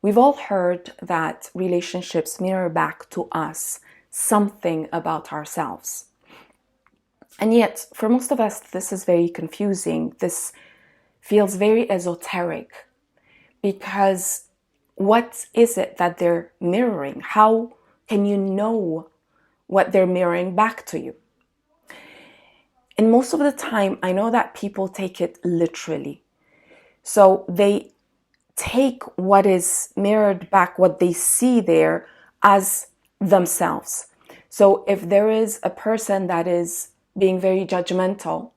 We've all heard that relationships mirror back to us something about ourselves. And yet, for most of us, this is very confusing. This feels very esoteric, because what is it that they're mirroring? How can you know what they're mirroring back to you? And most of the time, I know that people take it literally. So they take what is mirrored back, what they see there, as themselves. So if there is a person that is being very judgmental,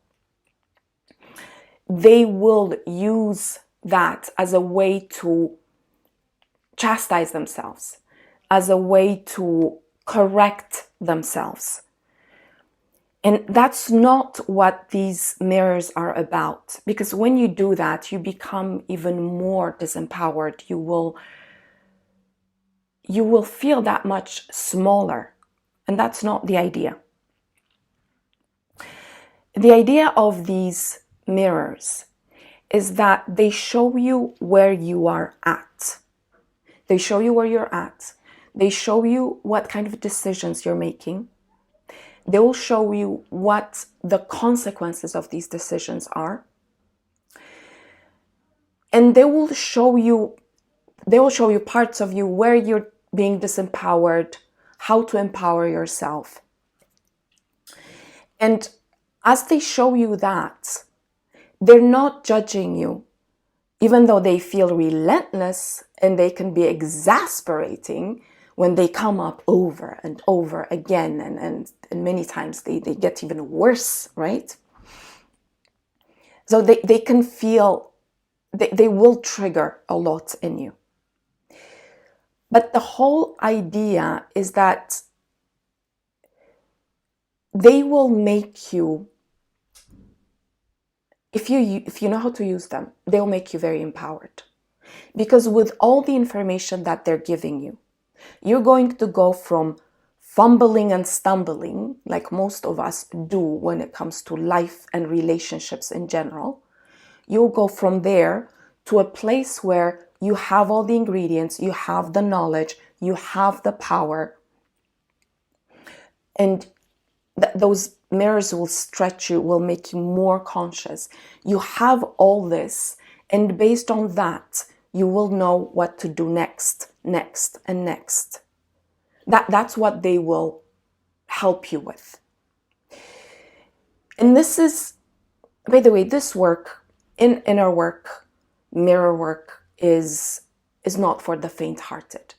they will use that as a way to chastise themselves, as a way to correct themselves. And that's not what these mirrors are about, because when you do that, you become even more disempowered. You will feel that much smaller, and that's not the idea. The idea of these mirrors is that they show you where you are at. They show you where you're at. They show you what kind of decisions you're making. They will show you what the consequences of these decisions are. And they will show you parts of you where you're being disempowered, how to empower yourself. And as they show you that, they're not judging you, even though they feel relentless and they can be exasperating when they come up over and over again, and many times they get even worse, right? So they can feel, they will trigger a lot in you. But the whole idea is that they will make you, if you know how to use them, they'll make you very empowered. Because with all the information that they're giving you, you're going to go from fumbling and stumbling, like most of us do when it comes to life and relationships in general. You'll go from there to a place where you have all the ingredients, you have the knowledge, you have the power. And those mirrors will stretch you, will make you more conscious. You have all this, and based on that, you will know what to do next, and next. That's what they will help you with. And this is, by the way, this work, inner work, mirror work, is not for the faint-hearted.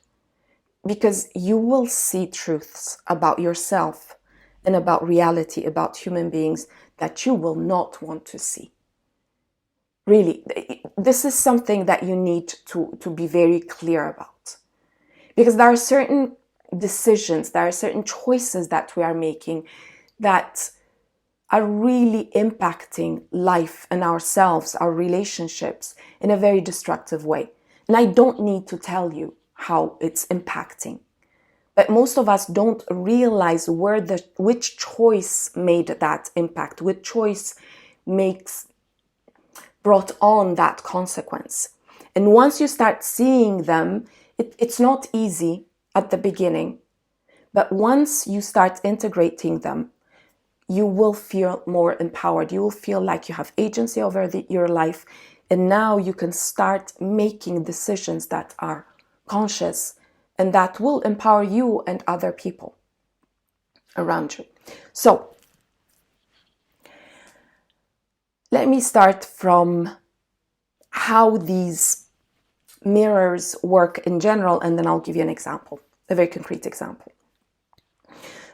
Because you will see truths about yourself and about reality, about human beings, that you will not want to see. Really, this is something that you need to be very clear about. Because there are certain decisions, there are certain choices that we are making that are really impacting life and ourselves, our relationships, in a very destructive way. And I don't need to tell you how it's impacting. But most of us don't realize which choice made that impact, which choice brought on that consequence. And once you start seeing them, it's not easy at the beginning, but once you start integrating them, you will feel more empowered. You will feel like you have agency over your life, and now you can start making decisions that are conscious and that will empower you and other people around you. So, let me start from how these mirrors work in general, and then I'll give you an example, a very concrete example.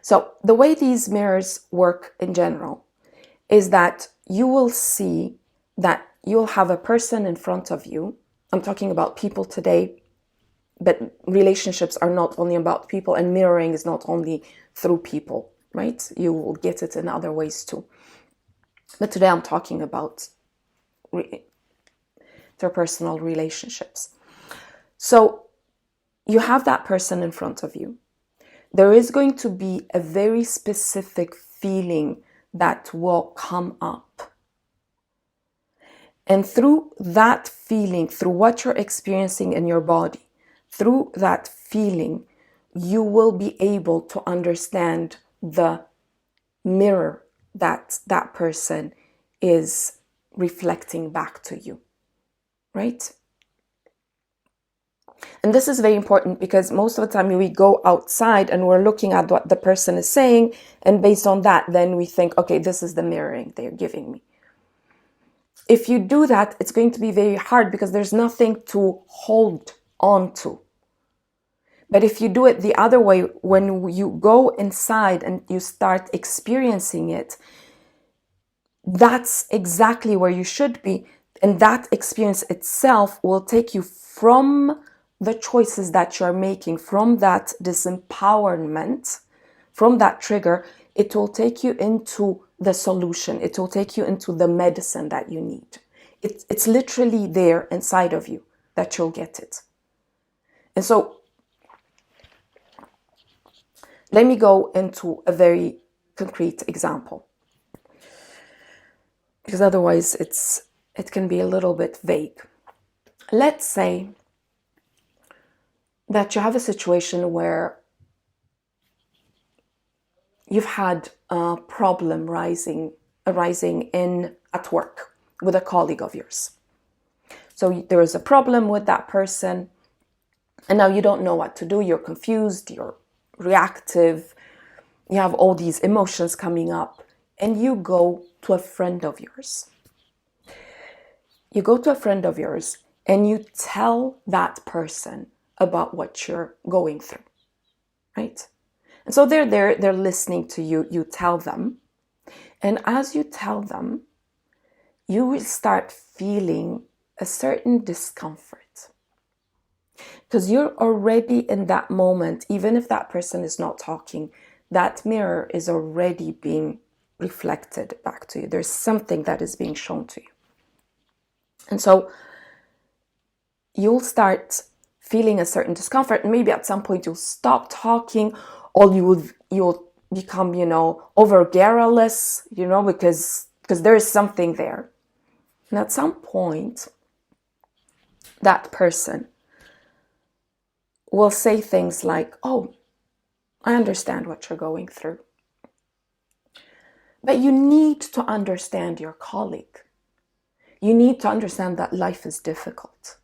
So the way these mirrors work in general is that you will see that you'll have a person in front of you. I'm talking about people today, but relationships are not only about people, and mirroring is not only through people, right? You will get it in other ways too. But today I'm talking about interpersonal relationships. So you have that person in front of you. There is going to be a very specific feeling that will come up. And through that feeling, through what you're experiencing in your body, through that feeling, you will be able to understand the mirror that that person is reflecting back to you, right? And this is very important because most of the time we go outside and we're looking at what the person is saying, and based on that, then we think, okay, this is the mirroring they're giving me. If you do that, it's going to be very hard because there's nothing to hold on to. But if you do it the other way, when you go inside and you start experiencing it, that's exactly where you should be. And that experience itself will take you from the choices that you're making, from that disempowerment, from that trigger. It will take you into the solution. It will take you into the medicine that you need. It's literally there inside of you that you'll get it. And so let me go into a very concrete example, because otherwise it can be a little bit vague. Let's say that you have a situation where you've had a problem arising at work with a colleague of yours. So there is a problem with that person, and now you don't know what to do. You're confused, you're reactive, you have all these emotions coming up, and you go to a friend of yours. You go to a friend of yours and you tell that person about what you're going through, right? And so they're there, they're listening to you, you tell them. And as you tell them, you will start feeling a certain discomfort. Because you're already in that moment, even if that person is not talking, that mirror is already being reflected back to you. There's something that is being shown to you. And so you'll start feeling a certain discomfort. Maybe at some point you'll stop talking, or you'll become, over garrulous, because there is something there. And at some point, that person will say things like, "Oh, I understand what you're going through." But you need to understand your colleague. You need to understand that life is difficult.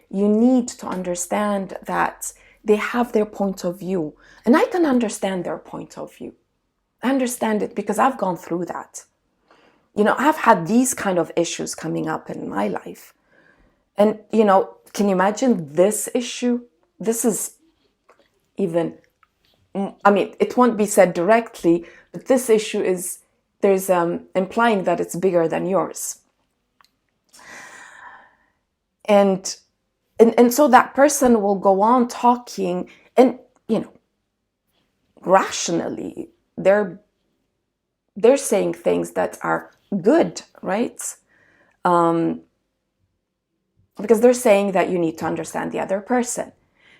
You need to understand that they have their point of view. And I can understand their point of view. I understand it because I've gone through that. I've had these kind of issues coming up in my life. And, can you imagine this issue? This is even, it won't be said directly, but this issue there's implying that it's bigger than yours. And so that person will go on talking, and, rationally, they're saying things that are good, right? Because they're saying that you need to understand the other person.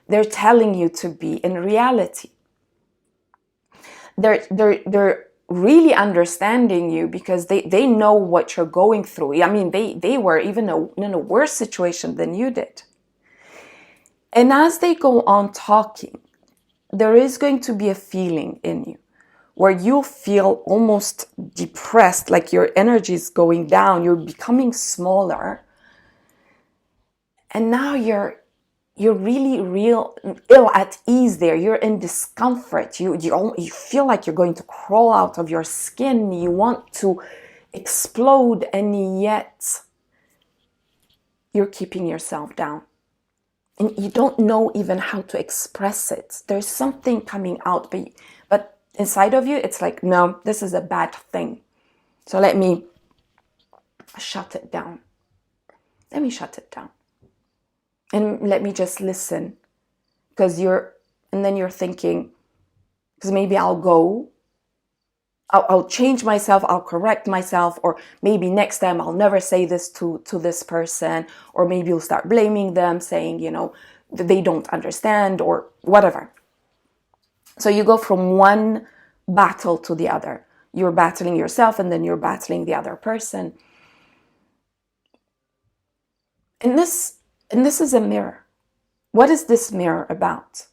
They're telling you to be in reality. They're really understanding you because they know what you're going through. They were even in a worse situation than you did. And as they go on talking, there is going to be a feeling in you where you feel almost depressed, like your energy is going down, you're becoming smaller. And now you're really ill at ease there. You're in discomfort. You feel like you're going to crawl out of your skin. You want to explode, and yet you're keeping yourself down. And you don't know even how to express it. There's something coming out, but inside of you, it's like, no, this is a bad thing. So let me shut it down. Let me shut it down. And let me just listen. And then you're thinking, because maybe I'll change myself, I'll correct myself, or maybe next time I'll never say this to this person, or maybe you'll start blaming them, saying, they don't understand, or whatever. So you go from one battle to the other. You're battling yourself, and then you're battling the other person. And this is a mirror. What is this mirror about?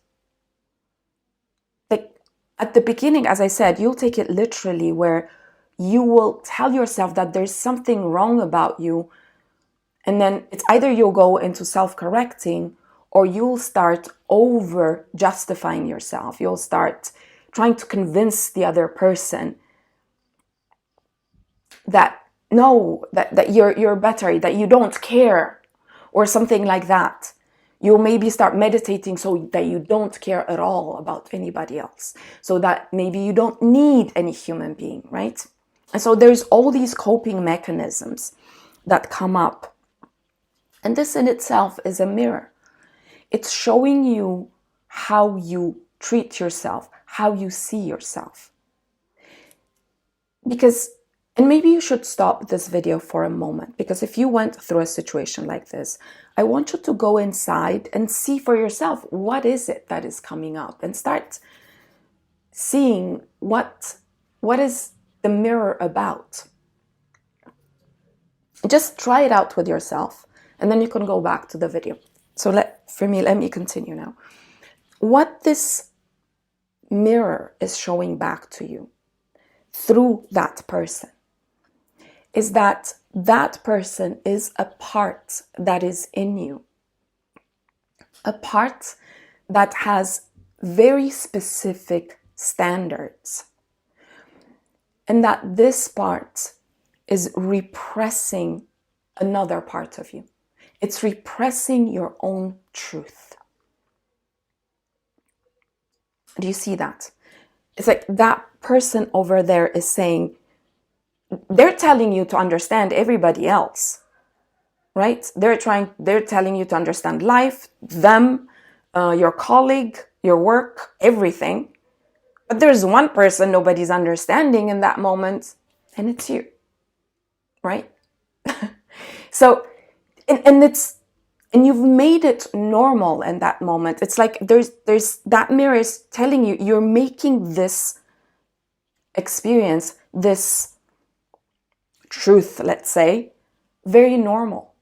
Like at the beginning, as I said, you'll take it literally, where you will tell yourself that there's something wrong about you. And then it's either you'll go into self-correcting, or you'll start over justifying yourself. You'll start trying to convince the other person that no, that you're better, that you don't care, or something like that. You'll maybe start meditating so that you don't care at all about anybody else, so that maybe you don't need any human being, right? And so there's all these coping mechanisms that come up. And this in itself is a mirror. It's showing you how you treat yourself, how you see yourself. Because, and maybe you should stop this video for a moment, because if you went through a situation like this, I want you to go inside and see for yourself, what is it that is coming up, and start seeing what is the mirror about. Just try it out with yourself, and then you can go back to the video. So let me continue now. What this mirror is showing back to you through that person is that that person is a part that is in you, a part that has very specific standards, and that this part is repressing another part of you. It's repressing your own truth. Do you see that? It's like that person over there is saying, they're telling you to understand everybody else, right? They're telling you to understand life, them, your colleague, your work, everything. But there's one person nobody's understanding in that moment, and it's you, right? So, and you've made it normal in that moment. It's like there's that mirror is telling you, you're making this experience, this truth, let's say, very normal,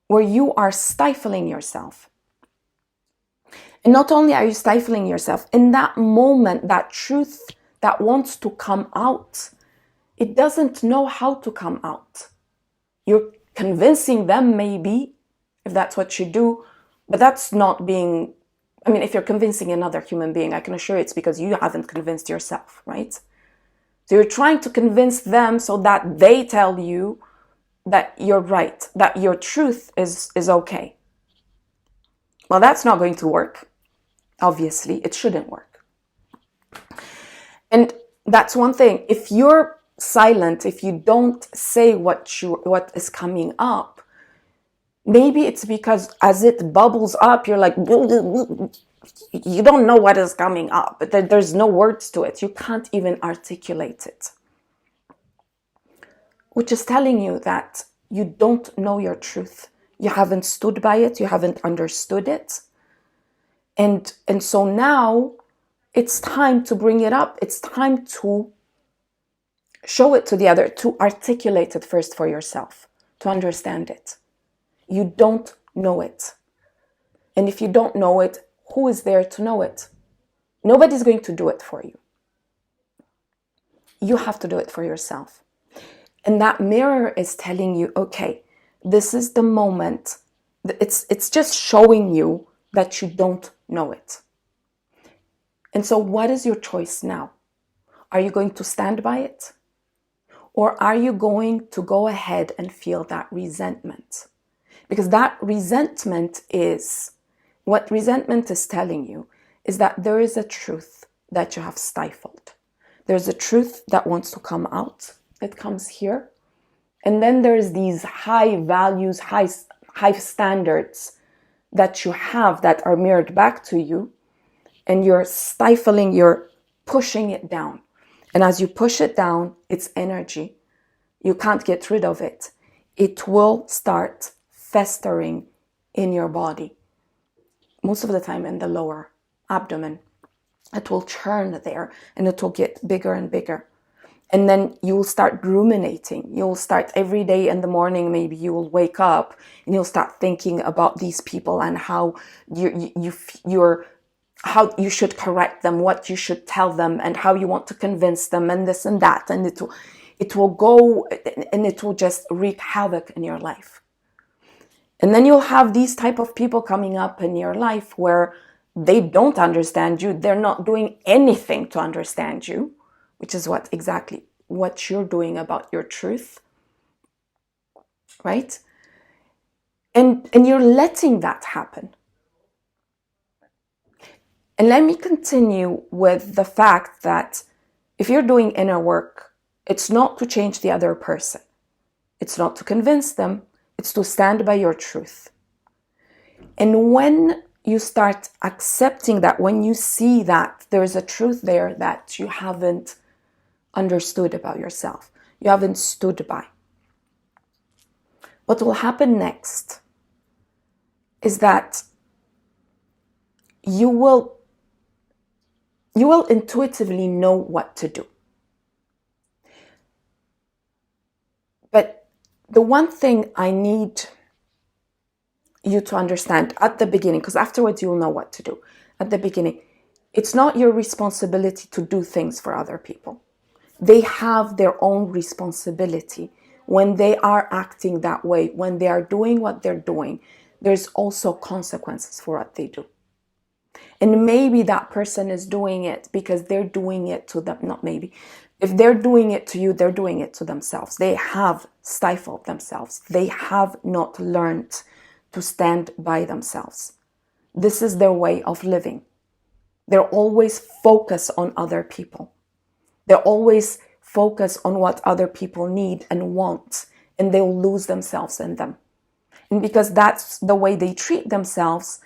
where you are stifling yourself. And not only are you stifling yourself, in that moment, that truth that wants to come out, it doesn't know how to come out. You're convincing them, maybe, if that's what you do, but that's not being, I mean, if you're convincing another human being, I can assure it's because you haven't convinced yourself, right? So you're trying to convince them so that they tell you that you're right, that your truth is okay. Well, that's not going to work. Obviously, it shouldn't work. And that's one thing. If you're silent, if you don't say what is coming up, maybe it's because as it bubbles up, you're like, you don't know what is coming up, but there's no words to it. You can't even articulate it, which is telling you that you don't know your truth. You haven't stood by it. You haven't understood it. And so now it's time to bring it up. It's time to show it to the other, to articulate it first for yourself, to understand it. You don't know it. And if you don't know it, who is there to know it? Nobody's going to do it for you. You have to do it for yourself. And that mirror is telling you, okay, this is the moment. It's just showing you that you don't know it. And so what is your choice now? Are you going to stand by it? Or are you going to go ahead and feel that resentment? Because that resentment is, what resentment is telling you is that there is a truth that you have stifled. There's a truth that wants to come out. It comes here. And then there's these high values, high standards that you have that are mirrored back to you. And you're stifling, you're pushing it down. And as you push it down, it's energy. You can't get rid of it. It will start festering in your body. Most of the time in the lower abdomen. It will churn there and it will get bigger and bigger. And then you'll start ruminating. You'll start every day in the morning, maybe you will wake up and you'll start thinking about these people and how how you should correct them, what you should tell them, and how you want to convince them, and this and that. And it will go, and it will just wreak havoc in your life. And then you'll have these type of people coming up in your life where they don't understand you. They're not doing anything to understand you, which is exactly what you're doing about your truth, right? And you're letting that happen. And let me continue with the fact that if you're doing inner work, it's not to change the other person. It's not to convince them. It's to stand by your truth. And when you start accepting that, when you see that there's a truth there that you haven't understood about yourself, you haven't stood by, what will happen next is that you will intuitively know what to do. But the one thing I need you to understand at the beginning, because afterwards you'll know what to do. At the beginning, it's not your responsibility to do things for other people. They have their own responsibility. When they are acting that way, when they are doing what they're doing, there's also consequences for what they do. And maybe that person is doing it because they're doing it to them. Not maybe. If they're doing it to you, they're doing it to themselves. They have stifled themselves. They have not learned to stand by themselves. This is their way of living. They're always focused on other people. They're always focused on what other people need and want, and they'll lose themselves in them. And because that's the way they treat themselves,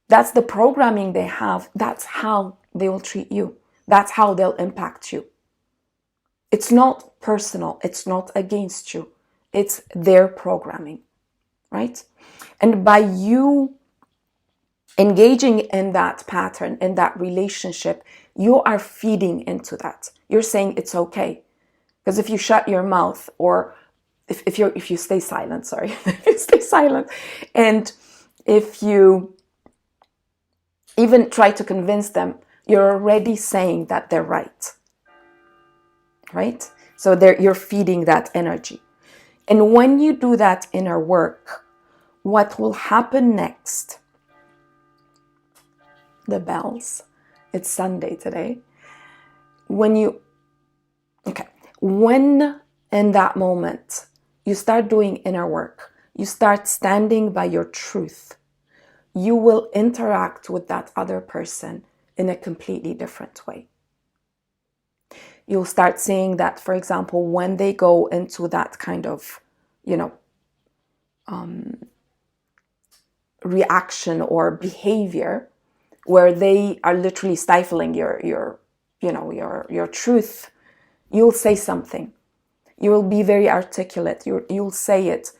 that's the programming they have, that's how they will treat you. That's how they'll impact you. It's not personal. It's not against you. It's their programming, right? And by you engaging in that pattern, in that relationship, you are feeding into that. You're saying it's okay. Because if you shut your mouth, or if you stay silent, sorry, if you stay silent, and if you even try to convince them, you're already saying that they're right. Right? So you're feeding that energy. And when you do that inner work, what will happen next? The bells. It's Sunday today. When in that moment you start doing inner work, you start standing by your truth, you will interact with that other person in a completely different way. You'll start seeing that, for example, when they go into that kind of, reaction or behavior where they are literally stifling your truth, you'll say something. You will be very articulate. You'll say it.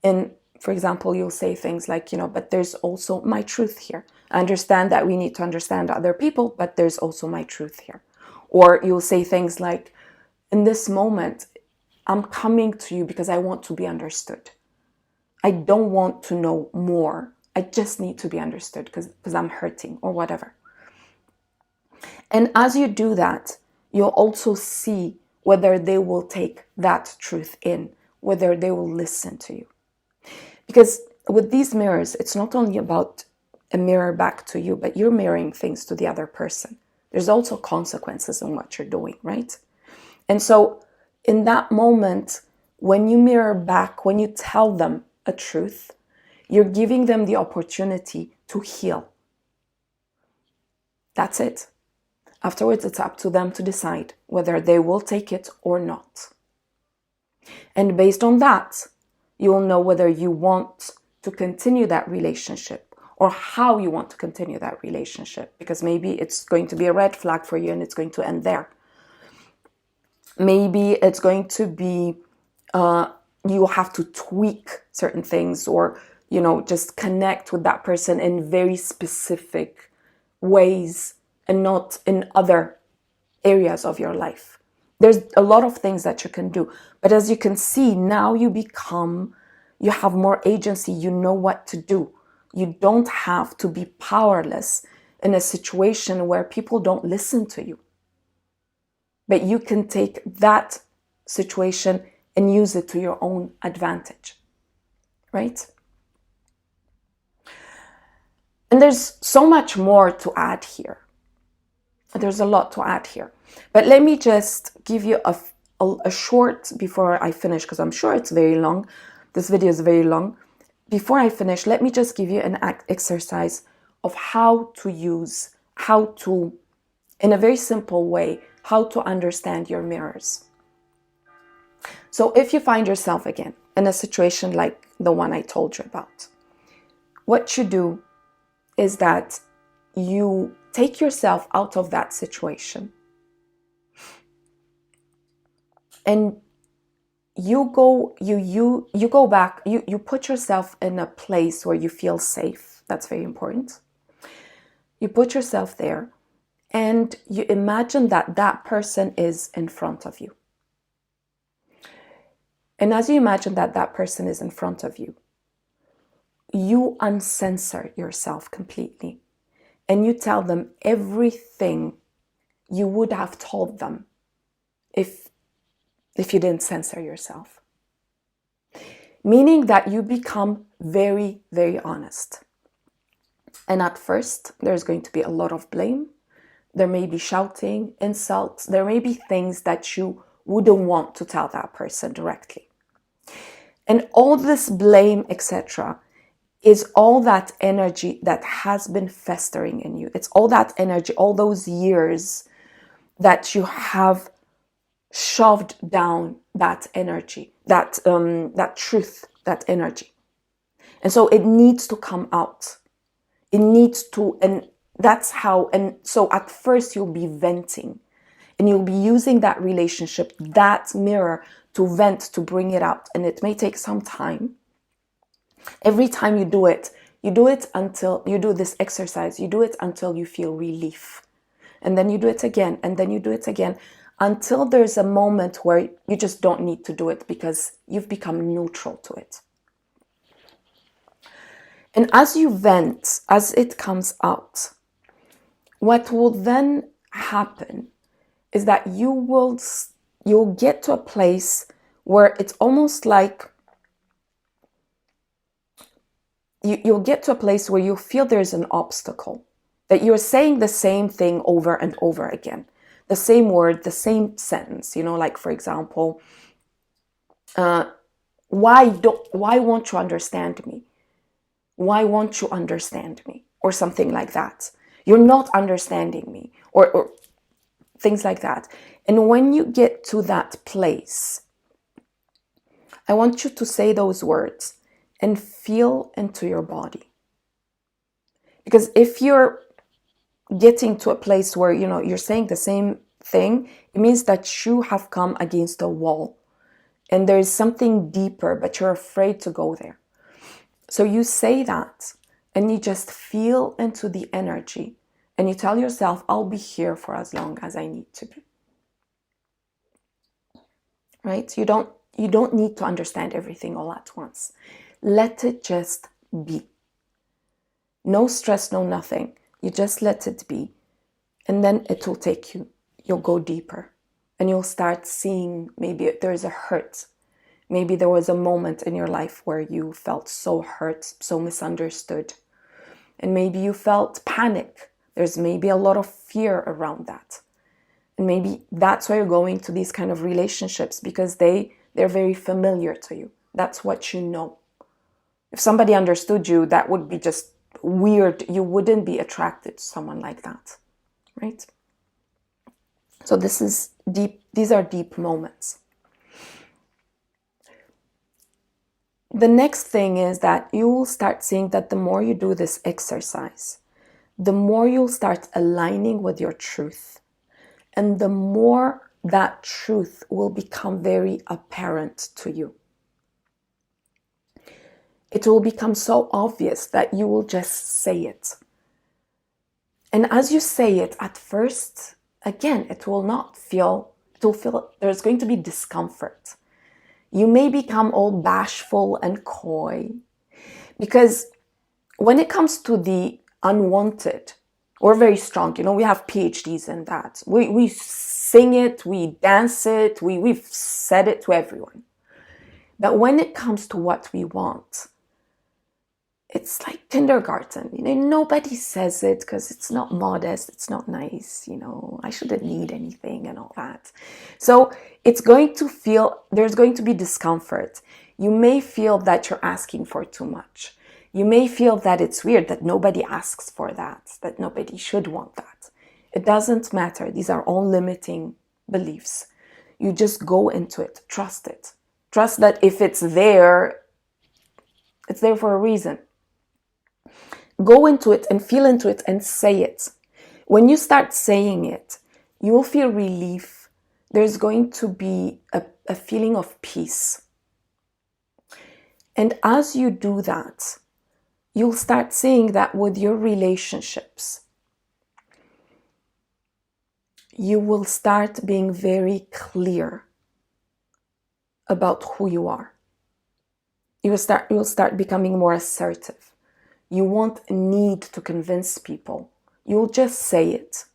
And for example, you'll say things like, but there's also my truth here. I understand that we need to understand other people, but there's also my truth here. Or you'll say things like, in this moment, I'm coming to you because I want to be understood. I don't want to know more. I just need to be understood because I'm hurting or whatever. And as you do that, you'll also see whether they will take that truth in, whether they will listen to you. Because with these mirrors, it's not only about a mirror back to you, but you're mirroring things to the other person. There's also consequences in what you're doing, right? And so in that moment, when you mirror back, when you tell them a truth, you're giving them the opportunity to heal. That's it. Afterwards, it's up to them to decide whether they will take it or not. And based on that, you will know whether you want to continue that relationship or how you want to continue that relationship, because maybe it's going to be a red flag for you and it's going to end there. Maybe it's going to be, you have to tweak certain things or, just connect with that person in very specific ways and not in other areas of your life. There's a lot of things that you can do. But as you can see, now you have more agency. You know what to do. You don't have to be powerless in a situation where people don't listen to you. But you can take that situation and use it to your own advantage, right? And there's so much more to add here. There's a lot to add here. But let me just give you a short, before I finish, because I'm sure it's very long. This video is very long. Before I finish, let me just give you an exercise of how to, in a very simple way, how to understand your mirrors. So if you find yourself again in a situation like the one I told you about, what you do is that you take yourself out of that situation and you go back, you put yourself in a place where you feel safe. That's very important. You put yourself there and you imagine that that person is in front of you. And as you imagine that that person is in front of you, you uncensor yourself completely and you tell them everything you would have told them if you didn't censor yourself. Meaning that you become very, very honest. And at first, there's going to be a lot of blame. There may be shouting, insults. There may be things that you wouldn't want to tell that person directly. And all this blame, etc., is all that energy that has been festering in you. It's all that energy, all those years that you have shoved down that energy, that truth, that energy. And so it needs to come out. It needs to, and that's how, and so at first you'll be venting and you'll be using that relationship, that mirror to vent, to bring it out. And it may take some time. Every time you do it until you do this exercise, you do it until you feel relief. And then you do it again, and then you do it again, until there's a moment where you just don't need to do it because you've become neutral to it. And as you vent, as it comes out, what will then happen is that you'll get to a place where it's almost like you'll get to a place where you feel there's an obstacle, that you're saying the same thing over and over again, the same word, the same sentence, like, for example, why won't you understand me? Why won't you understand me? Or something like that. You're not understanding me, or things like that. And when you get to that place, I want you to say those words and feel into your body. Because if you're getting to a place where, you're saying the same thing, it means that you have come against a wall and there is something deeper, but you're afraid to go there. So you say that and you just feel into the energy and you tell yourself, I'll be here for as long as I need to be. Right? You don't need to understand everything all at once. Let it just be. No stress, no nothing. You just let it be. And then it will take you. You'll go deeper. And you'll start seeing maybe there's a hurt. Maybe there was a moment in your life where you felt so hurt, so misunderstood. And maybe you felt panic. There's maybe a lot of fear around that. And maybe that's why you're going to these kind of relationships, because they're very familiar to you. That's what you know. If somebody understood you, that would be just weird. You wouldn't be attracted to someone like that, right? So this is deep. These are deep moments. The next thing is that you will start seeing that the more you do this exercise, the more you'll start aligning with your truth. And the more that truth will become very apparent to you. It will become so obvious that you will just say it. And as you say it at first, again, it will not feel there's going to be discomfort. You may become all bashful and coy, because when it comes to the unwanted, we're very strong. We have PhDs in that. We sing it, we dance it, we've said it to everyone. But when it comes to what we want, it's like kindergarten. Nobody says it because it's not modest, it's not nice, I shouldn't need anything and all that. So there's going to be discomfort. You may feel that you're asking for too much. You may feel that it's weird that nobody asks for that nobody should want that. It doesn't matter. These are all limiting beliefs. You just go into it. Trust it. Trust that if it's there for a reason. Go into it and feel into it and say it. When you start saying it, you will feel relief. There's going to be a feeling of peace. And as you do that, you'll start seeing that with your relationships, you will start being very clear about who you are. You will start becoming more assertive. You won't need to convince people. You'll just say it.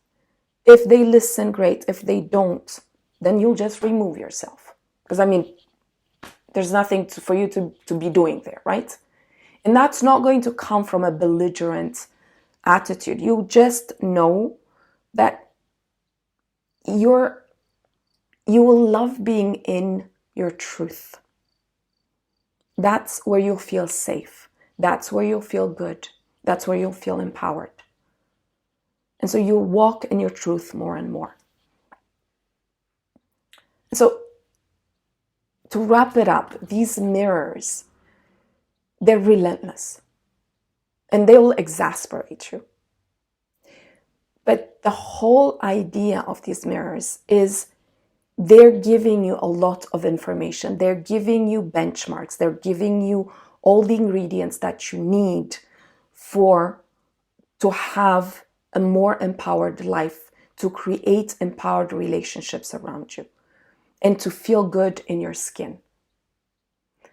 If they listen, great. If they don't, then you'll just remove yourself. Because there's nothing for you to be doing there, right? And that's not going to come from a belligerent attitude. You'll just know that you will love being in your truth. That's where you'll feel safe. That's where you'll feel good. That's where you'll feel empowered. And so you'll walk in your truth more and more. So to wrap it up, these mirrors, they're relentless and they will exasperate you. But the whole idea of these mirrors is they're giving you a lot of information. They're giving you benchmarks. They're giving you all the ingredients that you need to have a more empowered life, to create empowered relationships around you, and to feel good in your skin.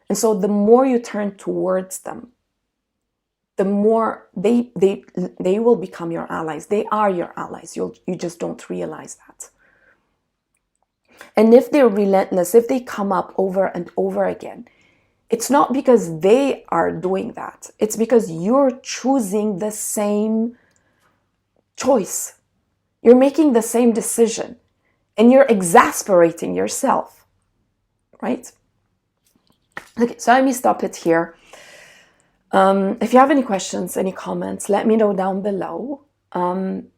And so the more you turn towards them, the more they will become your allies. They are your allies. You just don't realize that. And if they're relentless, if they come up over and over again, it's not because they are doing that. It's because you're choosing the same choice. You're making the same decision. And you're exasperating yourself, right? Okay, so let me stop it here. If you have any questions, any comments, let me know down below. And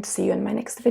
see you in my next video.